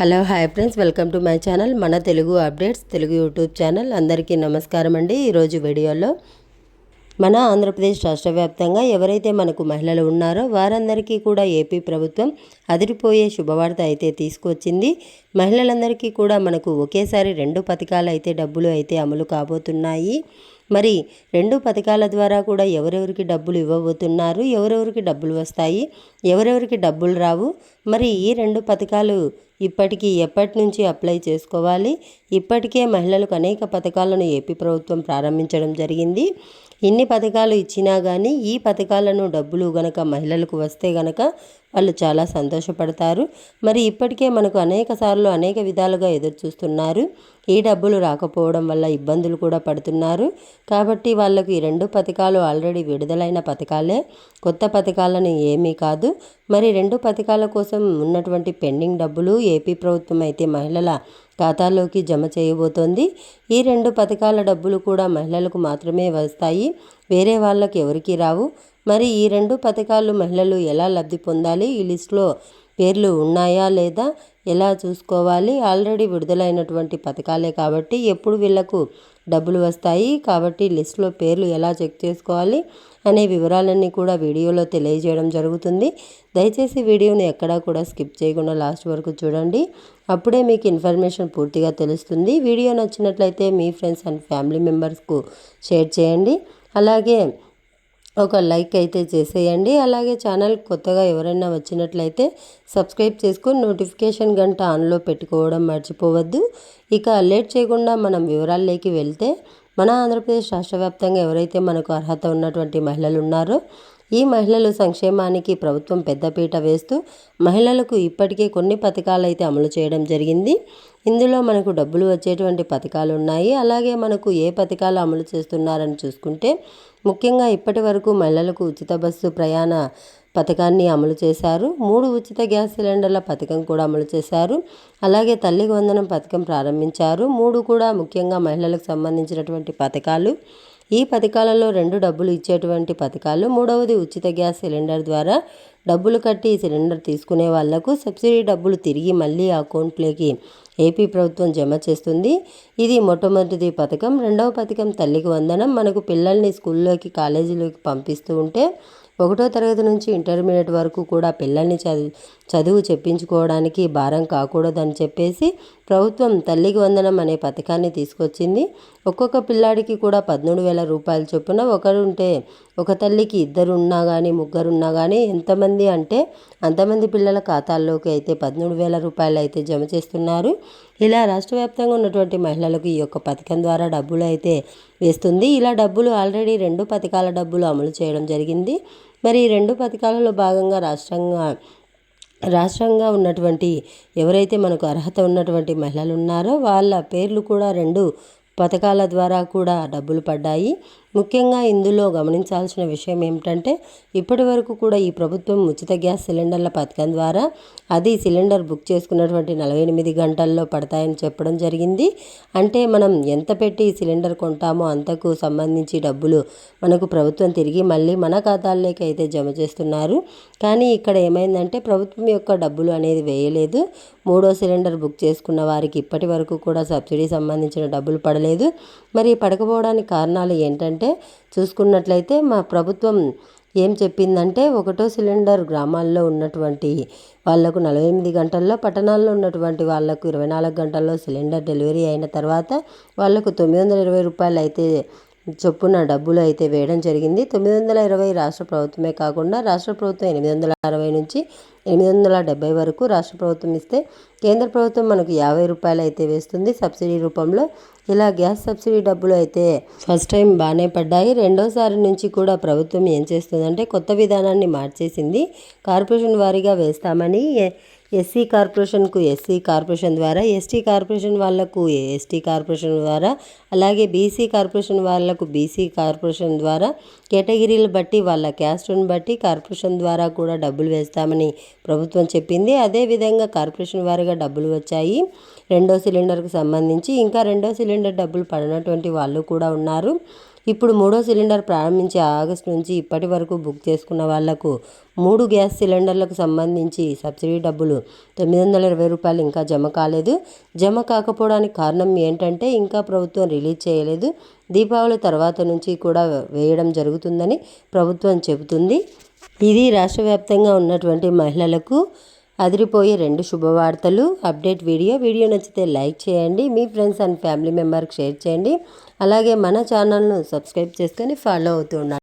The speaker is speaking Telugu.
Hello hi friends, welcome to my channel మన Telugu updates Telugu YouTube channel. అందరికీ నమస్కారం అండి. ఈరోజు వీడియోలో మన ఆంధ్రప్రదేశ్ రాష్ట్ర వ్యాప్తంగా ఎవరైతే మనకు మహిళలు ఉన్నారో వారందరికీ కూడా ఏపీ ప్రభుత్వం అదిరిపోయే శుభవార్త అయితే తీసుకొచ్చింది. మహిళలందరికీ కూడా మనకు ఒకేసారి 2 పథకాలు అయితే డబ్బులు అయితే అమలు కాబోతున్నాయి. మరి 2 పథకాల ద్వారా కూడా ఎవరెవరికి డబ్బులు ఇవ్వబోతున్నారు, ఎవరెవరికి డబ్బులు వస్తాయి, ఎవరెవరికి డబ్బులు రావు, మరి ఈ 2 పథకాలు ఎప్పటి నుంచి అప్లై చేసుకోవాలి. ఇప్పటికే మహిళలకు అనేక పథకాలను ఏపీ ప్రభుత్వం ప్రారంభించడం జరిగింది. ఇన్ని పథకాలు ఇచ్చినా కానీ ఈ పథకాలను డబ్బులు గనక మహిళలకు వస్తే గనక వాళ్ళు చాలా సంతోషపడతారు. మరి ఇప్పటికే మనకు అనేక విధాలుగా ఎదురు చూస్తున్నారు. ఈ డబ్బులు రాకపోవడం వల్ల ఇబ్బందులు కూడా పడుతున్నారు. కాబట్టి వాళ్ళకు ఈ 2 పథకాలు ఆల్రెడీ విడుదలైన పథకాలే, కొత్త పథకాలను ఏమీ కాదు. మరి 2 పథకాల కోసం ఉన్నటువంటి పెండింగ్ డబ్బులు ఏపీ ప్రభుత్వం అయితే మహిళల ఖాతాలోకి జమ చేయబోతోంది. ఈ 2 పథకాల డబ్బులు కూడా మహిళలకు మాత్రమే వస్తాయి, వేరే వాళ్ళకి ఎవరికీ రావు. మరి ఈ 2 పథకాలు మహిళలు ఎలా లబ్ధి పొందాలి, ఈ లిస్టులో పేర్లు ఉన్నాయా లేదా ఎలా చూసుకోవాలి, ఆల్రెడీ విడుదలైనటువంటి పథకాలే కాబట్టి ఎప్పుడు వీళ్లకు డబ్బులు వస్తాయి కాబట్టి లిస్టులో పేర్లు ఎలా చెక్ చేసుకోవాలి అనే వివరాలన్నీ కూడా వీడియోలో తెలియజేయడం జరుగుతుంది. దయచేసి వీడియోని ఎక్కడా కూడా స్కిప్ చేయకుండా లాస్ట్ వరకు చూడండి, అప్పుడే మీకు ఇన్ఫర్మేషన్ పూర్తిగా తెలుస్తుంది. వీడియో నచ్చినట్లయితే మీ ఫ్రెండ్స్ అండ్ ఫ్యామిలీ మెంబర్స్కు షేర్ చేయండి, అలాగే ఒక లైక్ అయితే చేసేయండి. అలాగే ఛానల్ కొత్తగా ఎవరైనా వచ్చినట్లయితే సబ్స్క్రైబ్ చేసుకొని నోటిఫికేషన్ గంట ఆన్లో పెట్టుకోవడం మర్చిపోవద్దు. ఇక లేట్ చేయకుండా మనం వివరాల్లోకి వెళ్తే, మన ఆంధ్రప్రదేశ్ రాష్ట్ర వ్యాప్తంగా ఎవరైతే మనకు అర్హత ఉన్నటువంటి మహిళలు ఉన్నారో ఈ మహిళలు సంక్షేమానికి ప్రభుత్వం పెద్దపీట వేస్తూ మహిళలకు ఇప్పటికే కొన్ని పథకాలు అయితే అమలు చేయడం జరిగింది. ఇందులో మనకు డబ్బులు వచ్చేటువంటి పథకాలు ఉన్నాయి. అలాగే మనకు ఏ పథకాలు అమలు చేస్తున్నారని చూసుకుంటే, ముఖ్యంగా ఇప్పటి వరకు మహిళలకు ఉచిత బస్సు ప్రయాణ పథకాన్ని అమలు చేశారు. 3 ఉచిత గ్యాస్ సిలిండర్ల పథకం కూడా అమలు చేశారు. అలాగే తల్లికి వందనం పథకం ప్రారంభించారు. 3 కూడా ముఖ్యంగా మహిళలకు సంబంధించినటువంటి పథకాలు. ఈ పథకాలలో 2 డబ్బులు ఇచ్చేటువంటి పథకాలు. 3వది ఉచిత గ్యాస్ సిలిండర్ ద్వారా డబ్బులు కట్టి సిలిండర్ తీసుకునే వాళ్లకు సబ్సిడీ డబ్బులు తిరిగి మళ్ళీ అకౌంట్లోకి ఏపీ ప్రభుత్వం జమ చేస్తుంది. ఇది మొట్టమొదటి పథకం. 2వ పథకం తల్లికి వందనం. మనకు పిల్లల్ని స్కూల్లోకి కాలేజీలోకి పంపిస్తూ ఉంటే 1వ తరగతి నుంచి ఇంటర్మీడియట్ వరకు కూడా పిల్లల్ని చదువు చెప్పించుకోవడానికి భారం కాకూడదని చెప్పేసి ప్రభుత్వం తల్లికి వందనం అనే పథకాన్ని తీసుకొచ్చింది. ఒక్కొక్క పిల్లాడికి కూడా 13,000 రూపాయల చొప్పున, ఒక తల్లికి 2 ఉన్నా కానీ 3 ఉన్నా కానీ ఎంతమంది అంటే అంతమంది పిల్లల ఖాతాల్లోకి అయితే 13,000 రూపాయలు అయితే జమ చేస్తున్నారు. ఇలా రాష్ట్ర వ్యాప్తంగా ఉన్నటువంటి మహిళలకు ఈ యొక్క పథకం ద్వారా డబ్బులు అయితే వేస్తుంది. ఇలా డబ్బులు ఆల్రెడీ 2 పథకాల డబ్బులు అమలు చేయడం జరిగింది. మరి ఈ 2 పథకాలలో భాగంగా రాష్ట్రంగా ఉన్నటువంటి ఎవరైతే మనకు అర్హత ఉన్నటువంటి మహిళలు ఉన్నారో వాళ్ళ పేర్లు కూడా 2 పథకాల ద్వారా కూడా డబ్బులు పడ్డాయి. ముఖ్యంగా ఇందులో గమనించాల్సిన విషయం ఏమిటంటే, ఇప్పటి వరకు కూడా ఈ ప్రభుత్వం ఉచిత గ్యాస్ సిలిండర్ల పథకం ద్వారా అది సిలిండర్ బుక్ చేసుకున్నటువంటి 48 గంటల్లో పడతాయని చెప్పడం జరిగింది. అంటే మనం ఎంత పెట్టి సిలిండర్ కొంటామో అంతకు సంబంధించి డబ్బులు మనకు ప్రభుత్వం తిరిగి మళ్ళీ మన ఖాతాల్లోకి అయితే జమ చేస్తున్నారు. కానీ ఇక్కడ ఏమైందంటే ప్రభుత్వం యొక్క డబ్బులు అనేది వేయలేదు. 3వ సిలిండర్ బుక్ చేసుకున్న వారికి ఇప్పటి వరకు కూడా సబ్సిడీ సంబంధించిన డబ్బులు పడలేదు. మరి పడకపోవడానికి కారణాలు ఏంటంటే, చూసుకున్నట్లయితే మా ప్రభుత్వం ఏం చెప్పిందంటే, 1వ సిలిండర్ గ్రామాల్లో ఉన్నటువంటి వాళ్లకు 48 గంటల్లో, పట్టణాల్లో ఉన్నటువంటి వాళ్లకు 24 గంటల్లో సిలిండర్ డెలివరీ అయిన తర్వాత వాళ్లకు 920 రూపాయలు అయితే చొప్పున డబ్బులు అయితే వేయడం జరిగింది. 920 రాష్ట్ర ప్రభుత్వమే కాకుండా రాష్ట్ర ప్రభుత్వం 860 నుంచి 870 వరకు రాష్ట్ర ప్రభుత్వం ఇస్తే, కేంద్ర ప్రభుత్వం మనకు 50 రూపాయలు అయితే వేస్తుంది సబ్సిడీ రూపంలో. ఇలా గ్యాస్ సబ్సిడీ డబ్బులు అయితే ఫస్ట్ టైం బాగానే పడ్డాయి. రెండోసారి నుంచి కూడా ప్రభుత్వం ఏం చేస్తుందంటే కొత్త విధానాన్ని మార్చేసింది. కార్పొరేషన్ వారీగా వేస్తామని ఎస్సీ కార్పొరేషన్కు ఎస్సీ కార్పొరేషన్ ద్వారా, ఎస్టీ కార్పొరేషన్ వాళ్లకు ఎస్టీ కార్పొరేషన్ ద్వారా, అలాగే బీసీ కార్పొరేషన్ వాళ్లకు బీసీ కార్పొరేషన్ ద్వారా కేటగిరీలు బట్టి వాళ్ళ క్యాస్ట్ను బట్టి కార్పొరేషన్ ద్వారా కూడా డబ్బులు వేస్తామని ప్రభుత్వం చెప్పింది. అదేవిధంగా కార్పొరేషన్ వారీగా డబ్బులు వచ్చాయి 2వ సిలిండర్కు సంబంధించి. ఇంకా 2వ సిలిండర్ డబ్బులు పడినటువంటి వాళ్ళు కూడా ఉన్నారు. ఇప్పుడు మూడో సిలిండర్ ప్రారంభించి ఆగస్టు నుంచి ఇప్పటి వరకు బుక్ చేసుకున్న వాళ్లకు 3 గ్యాస్ సిలిండర్లకు సంబంధించి సబ్సిడీ డబ్బులు ₹920 ఇంకా జమ కాలేదు. జమ కాకపోవడానికి కారణం ఏంటంటే ఇంకా ప్రభుత్వం రిలీజ్ చేయలేదు. దీపావళి తర్వాత నుంచి కూడా వేయడం జరుగుతుందని ప్రభుత్వం చెబుతుంది. ఇది రాష్ట్ర వ్యాప్తంగా ఉన్నటువంటి మహిళలకు అదిరిపోయే 2 శుభవార్తలు. అప్డేట్ వీడియో నచ్చితే లైక్ చేయండి, మీ ఫ్రెండ్స్ అండ్ ఫ్యామిలీ మెంబర్కి షేర్ చేయండి. అలాగే మన ఛానల్ను సబ్స్క్రైబ్ చేసుకొని ఫాలో అవుతూ ఉండండి.